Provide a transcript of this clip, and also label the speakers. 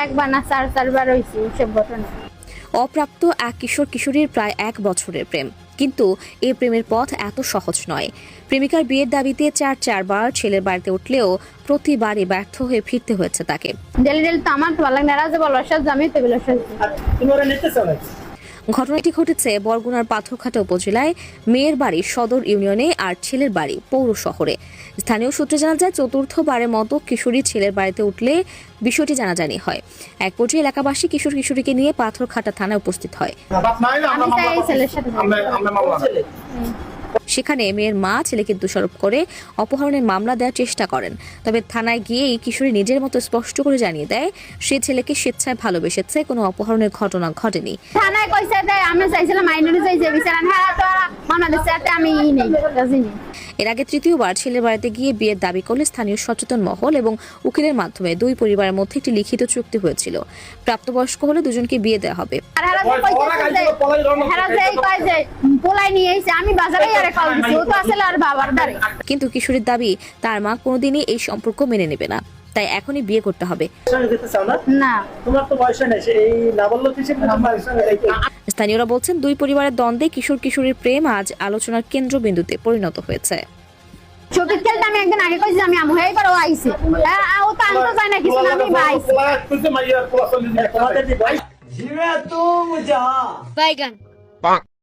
Speaker 1: একবার না চারবার হয়েছে সব ঘটনা।
Speaker 2: অপ্রাপ্ত এক কিশোর কিশোরীর প্রায় 1 বছরের প্রেম, কিন্তু এই প্রেমের পথ এত সহজ নয়। প্রেমিকার বিয়ের দাবিতে চারবার ছেলের বাড়িতে উঠলেও প্রতিবারই ব্যর্থ হয়ে ফিরতে হয়েছে তাকে।
Speaker 1: ডেলি তো আমার তো ভালো লাগে না, রাজে বলো সব আমি তো বলো সব।
Speaker 2: ঘটনাটি ঘটেছে বরগুনার পাথরঘাটা উপজেলায়, মেয়ের বাড়ি সদর ইউনিয়নে আর ছেলের বাড়ি পৌর শহরে। স্থানীয় সূত্রে জানা যায়, চতুর্থবারের মতো কিশোরী ছেলের বাড়িতে উঠলে বিষয়টি জানাজানি হয়। এক পর্যায়ে এলাকাবাসী কিশোর কিশোরীকে নিয়ে পাথরঘাটা থানায় উপস্থিত হয়।
Speaker 1: আমি চাই এই ছেলের সাথে
Speaker 2: সেখানে মেয়ের মা ছেলেকে দোষারোপ করে অপহরণের মামলা দেওয়ার চেষ্টা করেন। তবে থানায় গিয়েই কিশোরী নিজের মতো স্পষ্ট করে জানিয়ে দেয়, সে ছেলেকে স্বেচ্ছায় ভালোবেসেছে, কোনো অপহরণের ঘটনা ঘটেনি।
Speaker 1: থানায় কইছে যে আমি চাইছিলাম মাইনরি যাই যে বিচার হ্যাঁ তো বাংলাদেশ সাথে আমি নেই রাজিনি।
Speaker 2: এর আগে তৃতীয়বার ছেলের বাড়িতে গিয়ে বিয়ের দাবি করলে স্থানীয় সচেতন মহল এবং উকিলের মাধ্যমে দুই পরিবারের মধ্যে একটি লিখিত চুক্তি হয়েছিল। প্রাপ্তবয়স্ক হলে দুজনকে বিয়ে দেওয়া হবে।
Speaker 1: আমি বাজারে আর কল দিছি, ও তো আসলে আর বাবার দ্বারে।
Speaker 2: কিন্তু কিশোরীর দাবি, তার মা কোনোদিনই এই সম্পর্ক মেনে নেবে না, তাই এখনই বিয়ে করতে হবে।
Speaker 1: না
Speaker 3: তোমার তো বয়স নাই, এই নাবালক হিসেবে
Speaker 2: স্থানীয়রা বলছেন, দুই পরিবারের দ্বন্দ্বে কিশোর কিশোরীর প্রেম আজ আলোচনার কেন্দ্রবিন্দুতে পরিণত হয়েছে।
Speaker 1: ছবি খেলতে আমি একদিন আগে কইছি আমি আমু হেই পারো আইছি, ও তো আনতে যায় না কিছু, আমি বাইছি
Speaker 3: তোমাদের
Speaker 4: बैगन